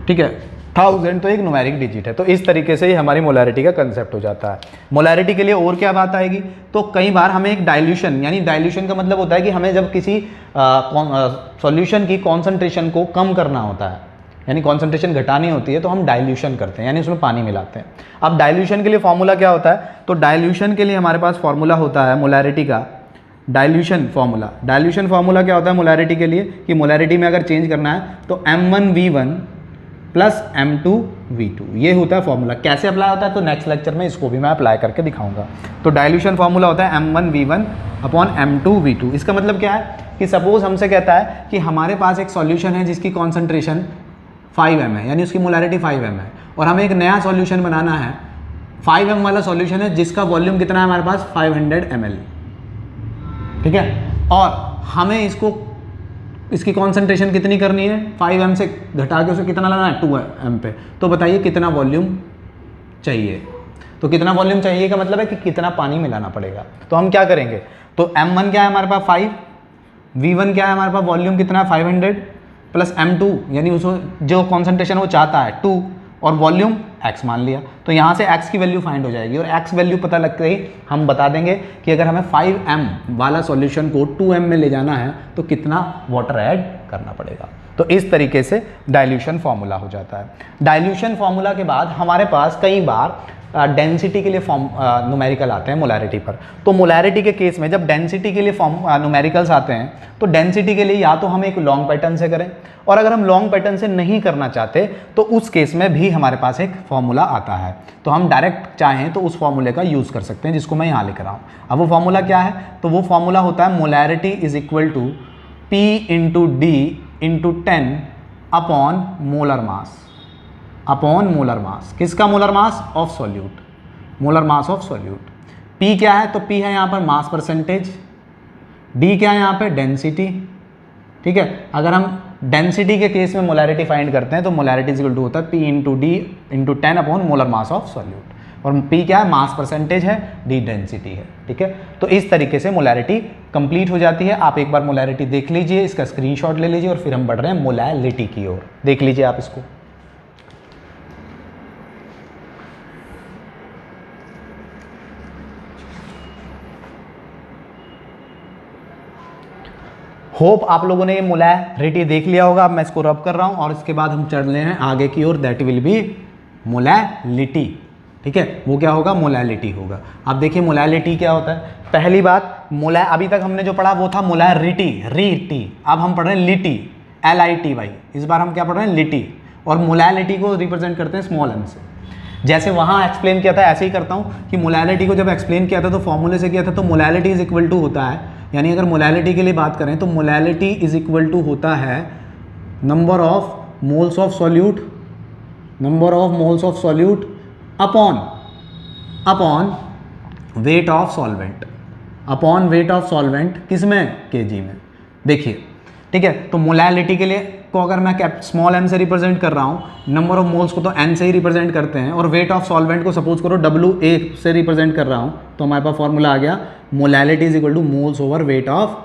ठीक है। 1000 तो एक न्यूमेरिक डिजिट है। तो इस तरीके से ही हमारी मोलैरिटी का कंसेप्ट हो जाता है। मोलैरिटी के लिए और क्या बात आएगी, तो कई बार हमें एक डाइल्यूशन, यानी डाइल्यूशन का मतलब होता है कि हमें जब किसी सॉल्यूशन की कॉन्सेंट्रेशन को कम करना होता है, यानी कॉन्सेंट्रेशन घटानी होती है, तो हम डाइल्यूशन करते हैं, यानी उसमें पानी मिलाते हैं। अब डाइल्यूशन के लिए फॉर्मूला क्या होता है, तो डाइल्यूशन के लिए हमारे पास फॉर्मूला होता है मोलैरिटी का, डाइल्यूशन फॉर्मूला। डाइल्यूशन फॉर्मूला क्या होता है मोलैरिटी के लिए, कि मोलैरिटी में अगर चेंज करना है तो M1V1 प्लस M2V2, ये होता है फॉर्मूला। कैसे अप्लाई होता है, तो नेक्स्ट लेक्चर में इसको भी मैं अप्लाई करके दिखाऊंगा। तो डाइल्यूशन फॉर्मूला होता है M1V1 अपॉन M2V2। इसका मतलब क्या है कि सपोज हमसे कहता है कि हमारे पास एक सॉल्यूशन है जिसकी कॉन्सेंट्रेशन 5m है, यानी उसकी मोलैरिटी 5m है, और हमें एक नया सॉल्यूशन बनाना है, 5m वाला सॉल्यूशन है जिसका वॉल्यूम कितना है हमारे पास 500 ml, ठीक है। और हमें इसकी कॉन्सेंट्रेशन कितनी करनी है, 5m से घटा के उसे कितना लाना है 2m पे। तो बताइए कितना वॉल्यूम चाहिए, तो कितना वॉल्यूम चाहिए का मतलब है कि कितना पानी मिलाना पड़ेगा। तो हम क्या करेंगे, तो M1 क्या है हमारे पास 5, V1 क्या है हमारे पास वॉल्यूम कितना है 500, प्लस M2 यानी उसको जो कॉन्सेंट्रेशन वो चाहता है 2, और वॉल्यूम x मान लिया। तो यहाँ से x की वैल्यू फाइंड हो जाएगी, और x वैल्यू पता लगते ही हम बता देंगे कि अगर हमें 5m वाला सॉल्यूशन को 2m में ले जाना है तो कितना वाटर ऐड करना पड़ेगा। तो इस तरीके से डाइल्यूशन फॉर्मूला हो जाता है। डाइल्यूशन फॉर्मूला के बाद हमारे पास कई बार डेंसिटी के लिए न्यूमेरिकल आते हैं मोलैरिटी पर। तो मोलैरिटी के केस में जब डेंसिटी के लिए न्यूमेरिकल्स आते हैं, तो डेंसिटी के लिए या तो हम एक लॉन्ग पैटर्न से करें, और अगर हम लॉन्ग पैटर्न से नहीं करना चाहते तो उस केस में भी हमारे पास एक फॉर्मूला आता है। तो हम डायरेक्ट चाहें तो उस फॉर्मूले का यूज़ कर सकते हैं, जिसको मैं यहाँ लिख रहा हूँ। अब वो फॉर्मूला क्या है, तो वो फॉर्मूला होता है molarity is equal to P into D into 10 upon molar mass, upon molar mass. किसका molar mass, of solute, molar mass of solute. P क्या है, तो P है यहाँ पर मास परसेंटेज, D क्या है यहाँ पे डेंसिटी, ठीक है। अगर हम डेंसिटी के केस में मोलैरिटी फाइंड करते हैं तो मोलैरिटी इज इक्वल टू होता है P into D into 10 upon molar mass of solute, और P क्या है मास परसेंटेज है, D डेंसिटी है, ठीक है। तो इस तरीके से मोलैरिटी कंप्लीट हो जाती है। आप एक बार मोलैरिटी देख लीजिए, इसका स्क्रीनशॉट ले लीजिए, और फिर हम बढ़ रहे हैं मोलैलिटी की ओर। देख लीजिए आप इसको। होप आप लोगों ने ये मोलैरिटी देख लिया होगा। अब मैं इसको रब कर रहा हूँ, और इसके बाद हम चढ़ रहे हैं आगे की ओर, दैट विल बी मोलैलिटी, ठीक है। वो क्या होगा, मोलैलिटी होगा। अब देखिए मोलैलिटी क्या होता है। पहली बात, अभी तक हमने जो पढ़ा वो था मोलैरिटी, रीटी। अब हम पढ़ रहे हैं लिटी, LITY। इस बार हम क्या पढ़ रहे हैं, लिटी। और मोलैलिटी को रिप्रेजेंट करते हैं स्मॉल m से। जैसे वहाँ एक्सप्लेन किया था ऐसे ही करता हूँ कि मोलैलिटी को जब एक्सप्लेन किया था तो फॉर्मूले से किया था, तो मोलैलिटी इज इक्वल टू होता है, यानी अगर मोलैलिटी के लिए बात करें तो मोलैलिटी इज इक्वल टू होता है number of moles of solute, number of moles of solute upon weight of solvent, upon weight of solvent किसमें, kg में। देखिए ठीक है, तो मोलैलिटी के लिए को अगर मैं स्मॉल m से रिप्रेजेंट कर रहा हूँ, नंबर ऑफ मोल्स को तो n से ही रिप्रेजेंट करते हैं, और वेट ऑफ सॉल्वेंट को सपोज करो WA से रिप्रेजेंट कर रहा हूँ, तो हमारे पास फॉर्मूला आ गया molality is equal to moles over weight of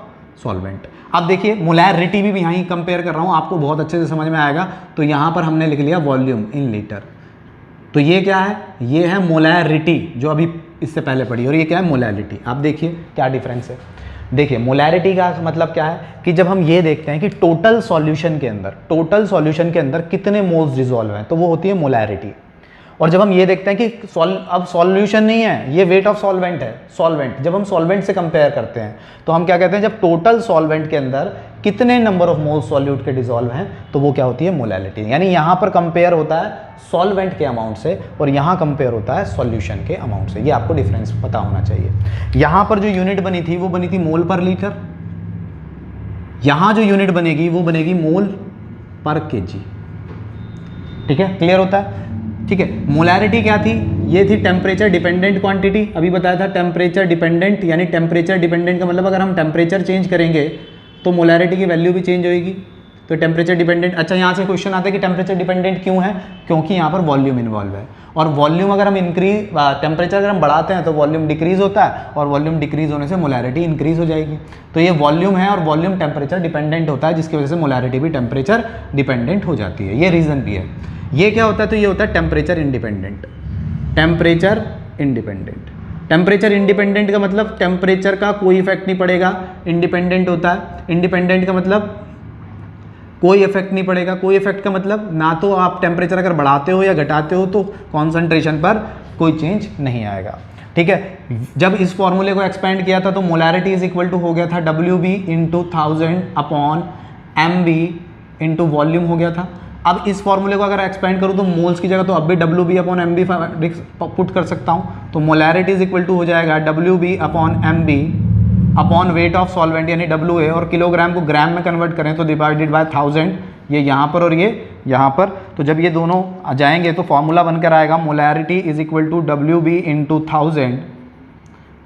solvent. अब देखिए मोलैरिटी भी यहाँ ही कंपेयर कर रहा हूँ, आपको बहुत अच्छे से समझ में आएगा। तो यहाँ पर हमने लिख लिया वॉल्यूम इन लीटर, तो ये क्या है, ये है मोलैरिटी जो अभी इससे पहले पढ़ी, और ये क्या है मोलैलिटी। आप देखिए क्या डिफरेंस है। देखिए मोलैरिटी का मतलब क्या है कि जब हम ये देखते हैं कि टोटल सॉल्यूशन के अंदर कितने मोल्स डिसॉल्व हैं, तो वो होती है मोलैरिटी। और जब हम ये देखते हैं कि अब सॉल्यूशन नहीं है, ये वेट ऑफ सॉल्वेंट है, सॉल्वेंट। जब हम सॉल्वेंट से कंपेयर करते हैं तो हम क्या कहते हैं, जब टोटल सॉल्वेंट के अंदर कितने नंबर ऑफ मोल्स सॉल्यूट के डिसॉल्व हैं, तो वो क्या होती है मोलैलिटी। यानी यहाँ पर कंपेयर होता है सॉल्वेंट के अमाउंट से, और यहाँ कंपेयर होता है सॉल्यूशन के अमाउंट से। ये आपको डिफरेंस पता होना चाहिए। यहाँ पर जो यूनिट बनी थी वो बनी थी मोल पर लीटर, यहाँ जो यूनिट बनेगी वो बनेगी मोल पर kg, ठीक है। क्लियर होता है, ठीक है। मोलैरिटी क्या थी, ये थी टेम्परेचर डिपेंडेंट क्वांटिटी। अभी बताया था टेम्परेचर डिपेंडेंट, यानी टेम्परेचर डिपेंडेंट का मतलब अगर हम टेम्परेचर चेंज करेंगे तो मोलैरिटी की वैल्यू भी चेंज होगी। तो टेम्परेचर डिपेंडेंट। अच्छा, यहाँ से क्वेश्चन आता है कि टेम्परेचर डिपेंडेंट क्यों है, क्योंकि यहाँ पर वॉल्यूम इन्वॉल्व है, और वॉल्यूम अगर हम टेम्परेचर अगर हम बढ़ाते हैं तो वॉल्यूम डिक्रीज होता है, और वॉल्यूम डिक्रीज होने से मोलैरिटी इंक्रीज हो जाएगी। तो ये वॉल्यूम है और वॉल्यूम टेम्परेचर डिपेंडेंट होता है, जिसकी वजह से मोलैरिटी भी टेम्परेचर डिपेंडेंट हो जाती है। ये रीज़न भी है। ये क्या होता है, तो ये होता है temperature independent. Temperature independent, temperature independent का मतलब टेम्परेचर का कोई इफेक्ट नहीं पड़ेगा। इंडिपेंडेंट होता है, इंडिपेंडेंट का मतलब कोई इफेक्ट नहीं पड़ेगा। कोई इफेक्ट का मतलब ना तो आप टेम्परेचर अगर बढ़ाते हो या घटाते हो तो कॉन्सेंट्रेशन पर कोई चेंज नहीं आएगा। ठीक है, जब इस फॉर्मूले को एक्सपेंड किया था तो मोलैरिटी इज इक्वल टू हो गया था WB into 1000 upon MB into volume हो गया था। अब इस फॉर्मूले को अगर एक्सपेंड करूँ तो मोल्स की जगह तो अब भी WB अपॉन MB पुट कर सकता हूँ। तो मोलैरिटी इज इक्वल टू हो जाएगा WB upon MB upon weight of solvent यानी WA, और किलोग्राम को ग्राम में कन्वर्ट करें तो डिवाइडेड बाय 1000, ये यहाँ पर और ये यहाँ पर। तो जब ये दोनों आ जाएंगे तो फॉर्मूला बनकर आएगा molarity is equal to WB into 1000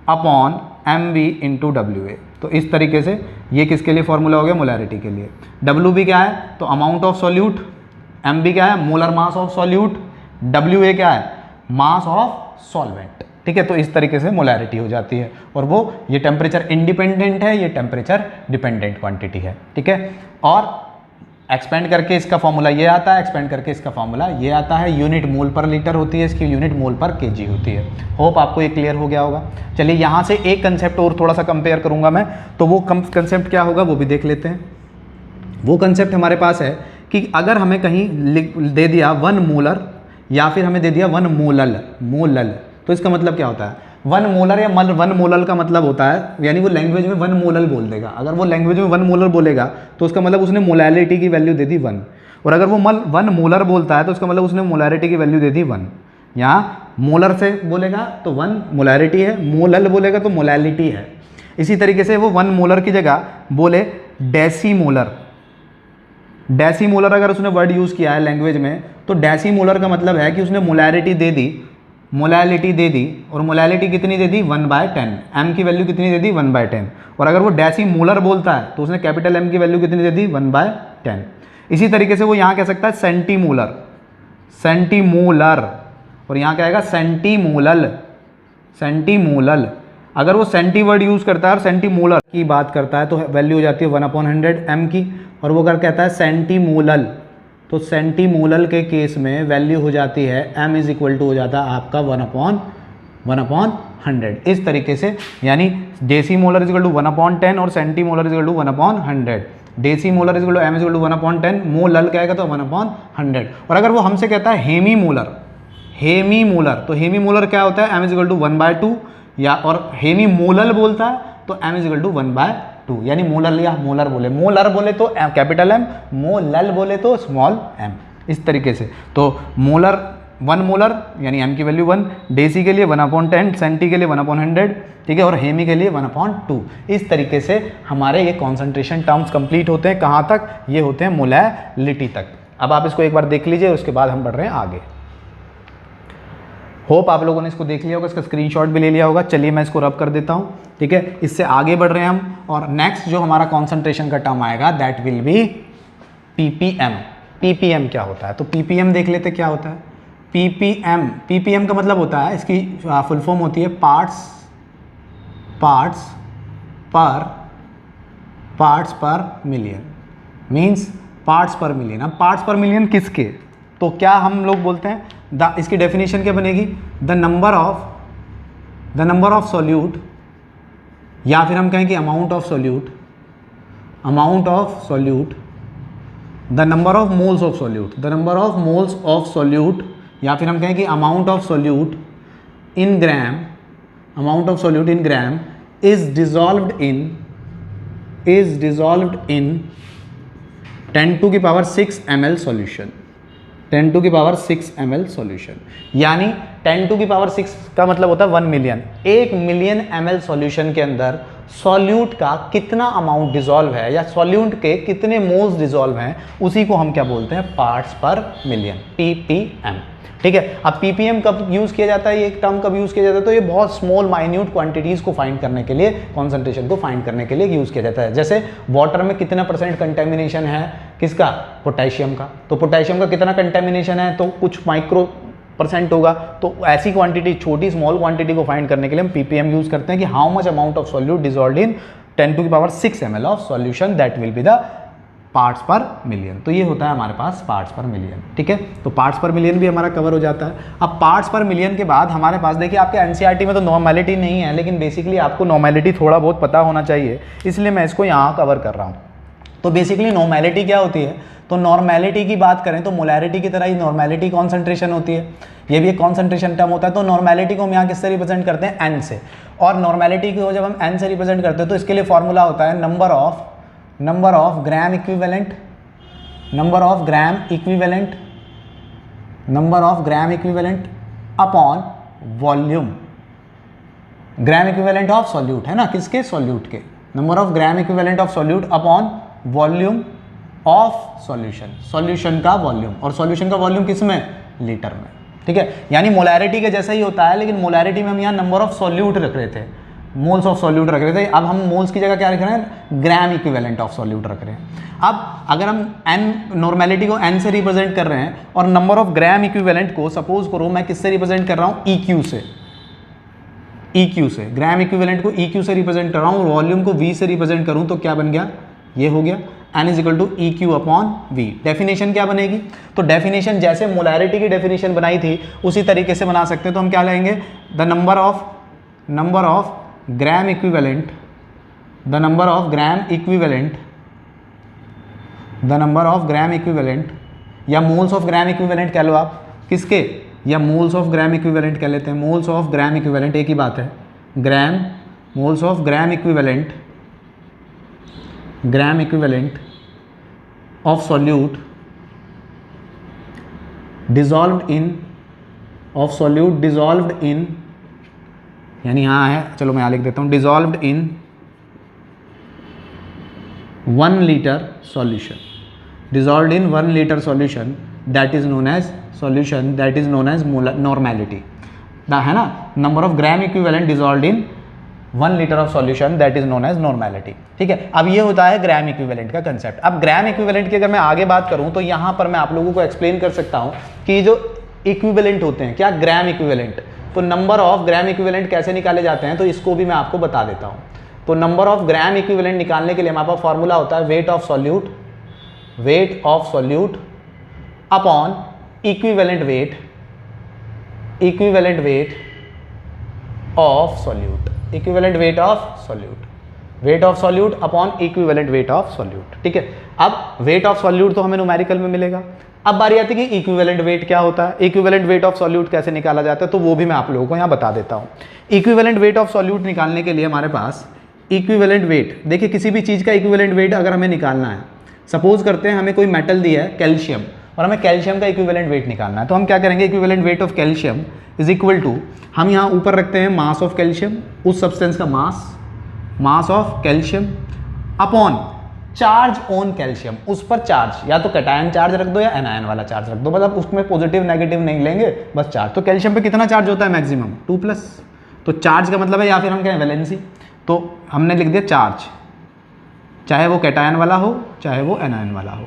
upon MB into WA। तो इस तरीके से ये किसके लिए फॉर्मूला हो गया, मोलैरिटी के लिए। WB क्या है, तो अमाउंट ऑफ सॉल्यूट, MB क्या है, molar mass of solute, WA क्या है, मास ऑफ सॉल्वेंट। ठीक है, तो इस तरीके से मोलैरिटी हो जाती है, और वो ये टेम्परेचर इंडिपेंडेंट है, ये टेम्परेचर डिपेंडेंट क्वांटिटी है। ठीक है, और एक्सपेंड करके इसका फॉर्मूला ये आता है, एक्सपेंड करके इसका फॉर्मूला ये आता है। यूनिट मोल पर लीटर होती है, इसकी यूनिट मोल पर केजी होती है। होप आपको ये क्लियर हो गया होगा। चलिए यहाँ से एक कंसेप्ट और थोड़ा सा कंपेयर करूँगा मैं, तो वो कंसेप्ट क्या होगा वो भी देख लेते हैं। वो कंसेप्ट हमारे पास है कि अगर हमें कहीं दे दिया 1 मोलर या फिर हमें दे दिया 1 मोलल, तो इसका मतलब क्या होता है, 1 मोलर या 1 मोलल का मतलब होता है, यानी वो लैंग्वेज में 1 मोलल बोल देगा। अगर वो लैंग्वेज में 1 मोलर बोलेगा तो उसका मतलब उसने मोलैरिटी की वैल्यू दे दी 1, और अगर वो 1 मोलर बोलता है तो उसका मतलब उसने मोलैरिटी की वैल्यू दे दी 1। यहाँ मोलर से बोलेगा तो 1 मोलैरिटी है, मोलल बोलेगा तो मोलैलिटी है। इसी तरीके से वो 1 मोलर की जगह बोले डेसीमोलर, डेसीमोलर अगर उसने वर्ड यूज़ किया है लैंग्वेज में, तो डेसीमोलर का मतलब है कि उसने मोलैरिटी दे दी, मोलैलिटी दे दी, और मोलैलिटी कितनी दे दी 1/10, M की वैल्यू कितनी दे दी 1/10। और अगर वो डेसीमोलर बोलता है तो उसने कैपिटल M की वैल्यू कितनी दे दी 1/10। इसी तरीके से वो यहाँ कह सकता है सेंटीमोलर, सेंटीमोलर, और यहाँ क्या आएगा सेंटीमोलल, सेंटीमोलल। अगर वो सेंटी वर्ड यूज़ करता है और सेंटीमोलर की बात करता है तो वैल्यू हो जाती है 1/100 M की, और वो अगर कहता है सेंटीमोलल तो सेंटीमोलल के केस में वैल्यू हो जाती है M इज इक्वल टू हो जाता है आपका 1/100। इस तरीके से, यानी डेसीमोलर इज इक्वल टू 1/10 और centimolar is equal to 1/100। Decimolar is equal to M is equal to 1/10, molal क्या आएगा तो 1/100। और अगर वो हमसे कहता है हेमीमोलर, हेमीमोलर, तो हेमीमोलर क्या होता है M इज इक्वल टू 1/2, या और हेमीमोलल बोलता है तो M इज इक्वल टू 1/2, यानी मोलर या मोलर बोले तो कैपिटल M, मोलल बोले तो स्मॉल m। इस तरीके से तो मोलर 1 मोलर यानी M की वैल्यू 1, डेसी के लिए 1/10, सेंटी के लिए 1/100, ठीक है, और हेमी के लिए 1/2। इस तरीके से हमारे ये कॉन्सेंट्रेशन टर्म्स कंप्लीट होते हैं। कहाँ तक? ये होते हैं मोलैलिटी तक। अब आप इसको एक बार देख लीजिए, उसके बाद हम बढ़ रहे हैं आगे। होप आप लोगों ने इसको देख लिया होगा, इसका स्क्रीनशॉट भी ले लिया होगा। चलिए मैं इसको रब कर देता हूँ, ठीक है। इससे आगे बढ़ रहे हैं हम, और नेक्स्ट जो हमारा कॉन्सेंट्रेशन का टर्म आएगा that will B ppm। ppm क्या होता है? तो ppm देख लेते क्या होता है। ppm का मतलब होता है, इसकी फुल फॉर्म होती है पार्ट्स पर मिलियन, मीन्स पार्ट्स पर मिलियन। अब पार्ट्स पर मिलियन किसके? तो क्या हम लोग बोलते हैं इसकी डेफिनेशन क्या बनेगी? द नंबर ऑफ सॉल्यूट, या फिर हम कहें कि amount of solute, the number of moles of solute, the number of moles of solute, या फिर हम कहें कि amount of solute in gram, amount of solute in gram is dissolved in 10⁶ ml solution, 10⁶ ml solution. यानी 10⁶ का मतलब होता है 1 मिलियन। 1 मिलियन ml सॉल्यूशन के अंदर सॉल्यूट का कितना अमाउंट डिजॉल्व है, या सॉल्यूट के कितने मोल्स डिजॉल्व हैं, उसी को हम क्या बोलते हैं? पार्ट्स पर मिलियन, ppm। ठीक है। अब ppm कब यूज़ किया जाता है, ये टर्म कब यूज़ किया जाता है? तो ये बहुत स्मॉल माइन्यूट क्वांटिटीज़ को फाइंड करने के लिए, कॉन्सेंट्रेशन को फाइंड करने के लिए यूज़ किया जाता है। जैसे वाटर में कितना % कंटेमिनेशन है, किसका? पोटेशियम का। तो पोटेशियम का कितना कंटेमिनेशन है? तो कुछ माइक्रो% होगा। तो ऐसी क्वांटिटी, छोटी स्मॉल क्वांटिटी को फाइंड करने के लिए हम ppm यूज करते हैं कि how much amount of solute dissolved in 10⁶ ml of solution that will be the parts पर मिलियन। तो ये होता है हमारे पास पार्ट्स पर मिलियन, ठीक है। तो पार्ट्स पर मिलियन भी हमारा कवर हो जाता है। अब पार्ट्स पर मिलियन के बाद हमारे पास देखिए आपके एनसीईआरटी में तो नॉर्मेलिटी नहीं है, लेकिन बेसिकली आपको नॉर्मेलिटी थोड़ा बहुत पता होना चाहिए, इसलिए मैं इसको यहाँ कवर कर रहा हूँ। तो बेसिकली नॉर्मेलिटी क्या होती है? तो नॉर्मेलिटी की बात करें तो मोलैरिटी की तरह ही नॉर्मेलिटी कॉन्सेंट्रेशन होती है, ये भी एक कॉन्सेंट्रेशन टर्म होता है। तो नॉर्मेलिटी को हम यहाँ किससे रिप्रेजेंट करते हैं? एन से। और नॉर्मेलिटी को जब हम एन से रिप्रेजेंट करते हैं तो इसके लिए फॉर्मूला होता है number of gram equivalent upon volume, gram equivalent of solute है ना, किसके? सॉल्यूट के। Number of gram equivalent of solute upon volume of solution, solution का वॉल्यूम। और सॉल्यूशन का वॉल्यूम किस में? लीटर में, ठीक है। यानी मोलैरिटी के जैसा ही होता है, लेकिन मोलैरिटी में हम यहाँ नंबर ऑफ सॉल्यूट रख रहे थे, मोल्स ऑफ सॉल्यूट रख रहे थे। अब हम मोल्स की जगह क्या रख रहे हैं? ग्राम इक्विवेलेंट ऑफ सॉल्यूट रख रहे हैं। अब अगर हम एन नॉर्मेलिटी को एन से रिप्रेजेंट कर रहे हैं और नंबर ऑफ ग्राम इक्विवेलेंट को सपोज करो मैं किससे रिप्रेजेंट कर रहा हूँ? EQ से, ग्राम इक्विवेलेंट को EQ से रिप्रेजेंट कर रहा हूँ और वॉल्यूम को V से रिप्रेजेंट करूँ तो क्या बन गया? ये हो गया N = EQ upon V। Definition क्या बनेगी? तो डेफिनेशन जैसे मोलैरिटी की डेफिनेशन बनाई थी उसी तरीके से बना सकते हैं। तो हम क्या लेंगे? The number of gram equivalent, the number of gram equivalent या मोल्स ऑफ ग्राम इक्विवेलेंट कह लो आप, किसके? या मोल्स ऑफ ग्राम इक्विवेलेंट कह लेते हैं। मोल्स ऑफ ग्राम इक्विवेलेंट एक ही बात है। Moles of gram equivalent of solute dissolved in, यानी यहाँ है, चलो मैं यहाँ लिख देता हूँ, dissolved in 1 litre solution, that is known as normality, है ना। Number of gram equivalent dissolved in 1 litre of solution that is known as normality, ठीक है। अब ये होता है ग्राम इक्विवेलेंट का कंसेप्ट। अब ग्राम इक्विवेलेंट की अगर मैं आगे बात करूं तो यहां पर मैं आप लोगों को एक्सप्लेन कर सकता हूं कि जो इक्विवेलेंट होते हैं, क्या? Gram equivalent. तो नंबर ऑफ ग्राम इक्विवेलेंट कैसे निकाले जाते हैं तो इसको भी मैं आपको बता देता हूं। तो नंबर ऑफ ग्राम इक्विवेलेंट निकालने के लिए हमारे पास फॉर्मूला होता है weight of solute upon equivalent weight of solute, weight of solute upon equivalent weight of solute, ठीक है। अब वेट ऑफ सॉल्यूट तो हमें न्यूमेरिकल में मिलेगा। अब बारी आती है कि इक्विवेलेंट वेट क्या होता है, इक्विवेलेंट वेट ऑफ सॉल्यूट कैसे निकाला जाता है, तो वो भी मैं आप लोगों को यहाँ बता देता हूँ। इक्विवेलेंट वेट ऑफ सॉल्यूट निकालने के लिए हमारे पास इक्विवेलेंट वेट, देखिए किसी भी चीज़ का इक्विवेलेंट वेट अगर हमें निकालना है, सपोज करते हैं हमें कोई मेटल दिया है कैल्शियम और हमें कैल्शियम का इक्विवेलेंट वेट निकालना है, तो हम क्या करेंगे? Equivalent weight of calcium is equal to, हम यहाँ ऊपर रखते हैं मास ऑफ कैल्शियम, उस सब्सटेंस का mass of calcium upon charge on calcium, उस पर चार्ज, या तो कैटायन चार्ज रख दो या एनायन वाला चार्ज रख दो, मतलब उसमें पॉजिटिव नेगेटिव नहीं लेंगे, बस चार्ज। तो कैल्शियम पे कितना चार्ज होता है? मैक्सिमम 2+। तो चार्ज का मतलब है, या फिर हम कहें वैलेंसी, तो हमने लिख दिया चार्ज, चाहे वो कैटायन वाला हो चाहे वो एनायन वाला हो।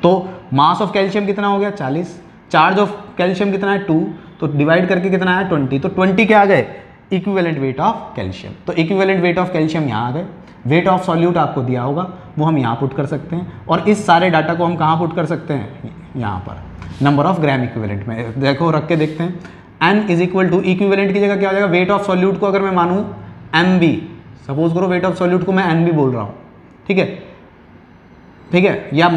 तो मास ऑफ कैल्शियम कितना हो गया? 40, चार्ज ऑफ कैल्शियम कितना है? 2, तो डिवाइड करके कितना है? 20। तो 20 क्या आ गए? Equivalent weight of calcium. तो इक्विवेलेंट वेट ऑफ कैल्शियम यहाँ आ गए। वेट ऑफ सॉल्यूट आपको दिया होगा, वो हम यहाँ पुट कर सकते हैं, और इस सारे डाटा को हम कहाँ पुट कर सकते हैं? यहाँ पर नंबर ऑफ ग्राम इक्विवेलेंट में। देखो रख के देखते हैं। N is equal to, equivalent की जगह क्या हो जाएगा? वेट ऑफ सॉल्यूट को अगर मैं मानूँ MB, सपोज करो वेट ऑफ सॉल्यूट को मैं NB बोल रहा हूँ, ठीक है, या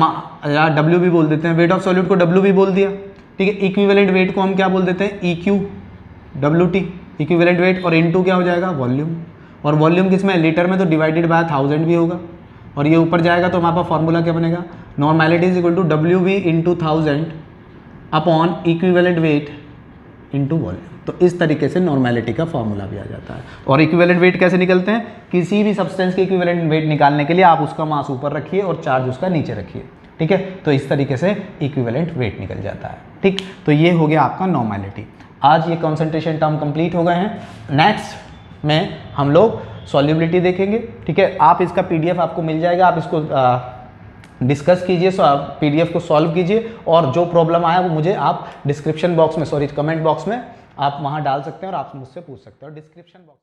W भी बोल देते हैं, वेट ऑफ सॉल्यूट को W भी बोल दिया, ठीक है। इक्विवेलेंट वेट को हम क्या बोल देते हैं? EQ WT, इक्विवेलेंट वेट, और इनटू क्या हो जाएगा? वॉल्यूम, और वॉल्यूम किस में? लीटर में, तो डिवाइडेड बाय 1000 भी होगा, और ये ऊपर जाएगा तो हमारे पास फॉर्मूला क्या बनेगा? Normality is equal to WV into 1000 upon equivalent weight into volume. तो इस तरीके से नॉर्मेलिटी का फॉर्मूला भी आ जाता है। और इक्विवेलेंट वेट कैसे निकलते हैं? किसी भी सब्सटेंस के इक्विवेलेंट वेट निकालने के लिए आप उसका मास ऊपर रखिए और चार्ज उसका नीचे रखिए, ठीक है। तो इस तरीके से इक्विवेलेंट वेट निकल जाता है, ठीक। तो ये हो गया आपका नॉर्मेलिटी। आज ये कॉन्सेंट्रेशन टर्म कंप्लीट हो गए हैं। नेक्स्ट में हम लोग सॉल्युबिलिटी देखेंगे, ठीक है। आप इसका PDF आपको मिल जाएगा, आप इसको डिस्कस कीजिए, पीडीएफ को सॉल्व कीजिए, और जो प्रॉब्लम आया वो मुझे आप डिस्क्रिप्शन बॉक्स में, सॉरी कमेंट बॉक्स में आप वहाँ डाल सकते हैं और आप मुझसे पूछ सकते हो डिस्क्रिप्शन बॉक्स।